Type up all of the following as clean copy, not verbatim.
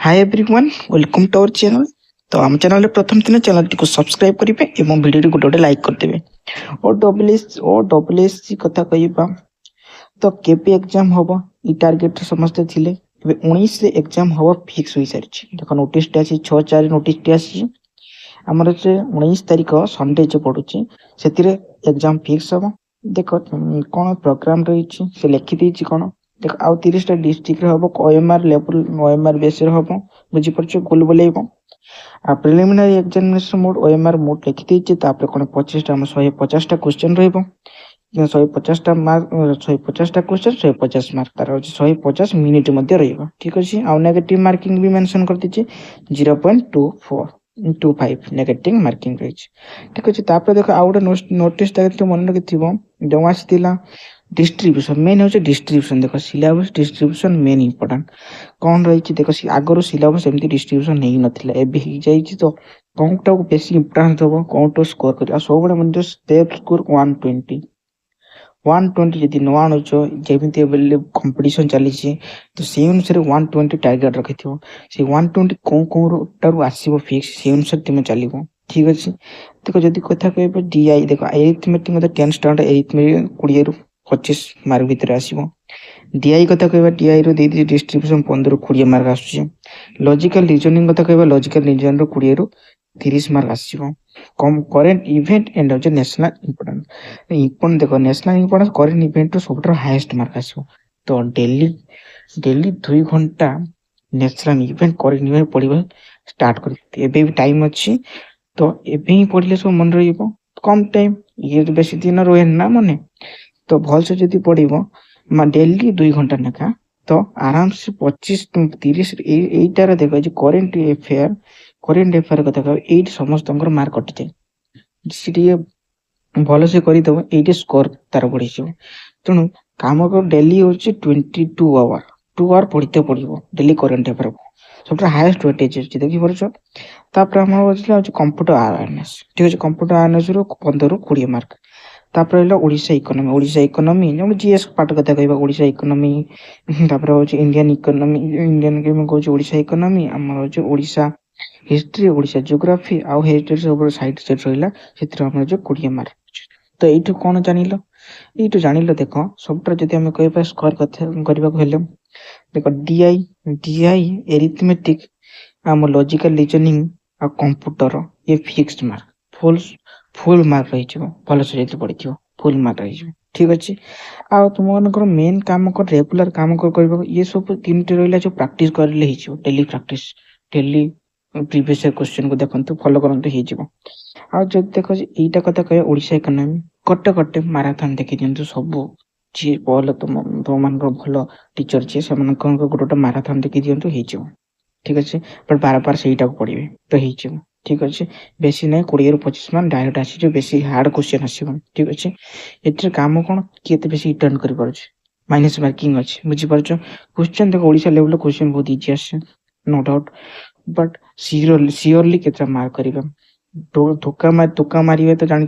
Hi everyone, welcome to our channel. तो आम channel प्रथम दिन चैनल को सब्सक्राइब करेंगे और वीडियो को गोटे लाइक करदेवे। और डबल एस कथा कहबा तो केपी एग्जाम हम ई टार्गेट समस्ते थिले। 19 रे एग्जाम हम फिक्स हो सारी। देख नोटिस टे आसी 6/4 नोटिस टे आसी आमर से 19 तारिख संडे जो पड़ुची से एग्जाम फिक्स हम। देख कौन प्रोग्राम रही से लिखिदी कौन देख आउ 30टा डिस्ट्रिक्ट हम ओएमआर लेवल ओएमआर बेस हम बुझीपार गोल बोलेब आ preliminary examination mode OMR mode लिखिदी कौन 25टा 150टा क्वेश्चन रही 150टा मार्क 150टा क्वेश्चन 150 मार्क तार 150 मिनिट मध्य रही। ठीक अच्छे आउ नेगेटिव मार्किंग भी मेंशन कर दीजिए 0.25 नेगेटिव मार्किंग रही। ठीक अच्छे देख आउ गोटे नोटिस मन रखी जो आसाला डिस्ट्रीब्यूशन मेन हूँ डिस्ट्रीब्यूशन। देख सिलेबस डिस्ट्रीब्यूशन मेन इंपोर्टेंट कौन रही देख आगर सिलेबस एमती डिस्ट्रीब्यूशन नहीं नाला एवं तो कौनटा को बेस इंपोर्टान्स दब कौन स्कोर कर सब स्टेप स्कोर 120 जब न आणुच जमी कंपिटिशन चली तो से अनुसार 120 टार्गेट रखी से 120 कौन कौन आसो फिक्स से अनुसार तुम चलो। ठीक अच्छे देख जदि कथा कह डीआई देख एरिथमेटिक 10 स्टैंडर्ड एरिथमेटिक 20 ରୁ 25 मार्क भितर आसो। डीआई कथा कह डीआई डिस्ट्रीब्यूशन 15 ରୁ 20 मार्क आस। लॉजिकल रीजनिंग कथा कह लॉजिकल रीजन 20 ରୁ 30 मार्क आसो। कम करेन्ट इवेंट एंड हो नेशनल इंपोर्टेंट देख नेशनल इंपोर्टेंस करेन्ट इवेंट सब हाईएस्ट मार्क आसो। तो डेली डेली 2 घंटा नेशनल इवेंट करेन्ट इवेंट पढ़ा स्टार्ट कर टाइम अच्छी तो एवं ही पढ़ले सब मन रही कम टाइम ये बेस दिन रहे ना मन तो भलसे जदि पढ़ डेली 2 घंटा लेखा तो आराम से 25-30 यहीटार देख करेन्ट एफेयर कथा कह ये समस्त मार्क कटि जाए सी भल से करदेव ये स्कोर तार बढ़ी तेणु कम कर डेली हूँ 22 आवर 2 आवर पढ़ते पड़ो डेली करेन्ट एफेयर सब हाएस्ट वेटेज अच्छी देखिए आम कंप्यूटर अवेयरनेस। ठीक अच्छे कंप्यूटर अवेयरनेस 15 ରୁ 20 मार्क ओडिशा इकोनॉमी जो जीएस पार्ट कथा कह Odisha economy Indian economy Indian कौन ओडिशा इकोनॉमी आम ओडिशा हिस्ट्री ओडिशा जियोग्राफी आउ हेरिटेज सब साइड सेट रहा से 20 मार्क। तो ये कौन जान ये जान देख सब जब आम कह स्कोर करने देख डीआई एरिथमेटिक आम लॉजिकल रीजनिंग आ कंप्यूटर ये फिक्स्ड मार्क फुल मार्क रही भल से पढ़ी फुल मार्क रही। ठीक अच्छे आ तुम मान मेन कम कर रेगुलर कम कर ये सब 3टे रहा जो प्राक्ट कर डेली प्राक्ट डेली प्रीवियस क्वेश्चन को देखते फॉलो करते हो देख यहीटा कथा कह ओडिशा इकोनॉमी कटे कटे माराथन देखी दिखाँ सब जी भल तुम मान भल टीचर जी से गोटे माराथन देखी दिखाँ हो। ठीक अच्छे बट बार बार से पढ़े तो हो। ठीक अच्छे बेसी ना 20 ରୁ 25 मान डायरेक्ट आसी बेसी हार्ड क्वेश्चन आसो। ठीक अच्छे ये कम कौन किए बेसी रिटर्न कर माइनस मार्किंग अच्छे बुझीपार क्वेश्चन देख ओडिशा लेवल क्वेश्चन बहुत इजी आसे नो डाउट बट सियोरली के मार्क कर धोका मारे तो जान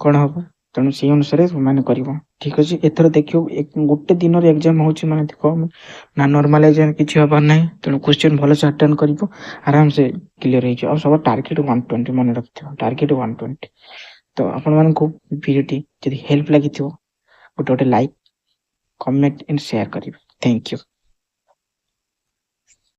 कौन हम तेणु से अनुसार मैंने कर। ठीक अच्छे एथर देखियो गोटे दिन एग्जाम हो देख ना नॉर्मल एग्जाम किसी हबार ना तेणु क्वेश्चन भल से अटेंड कर आराम से क्लीयर हो सब टार्गेट 120 मन रखि टार्गेट 120। तो आपण वीडियो जब हेल्प लगी गोटे गोटे लाइक कमेंट एंड शेयर करेंगे। Thank you.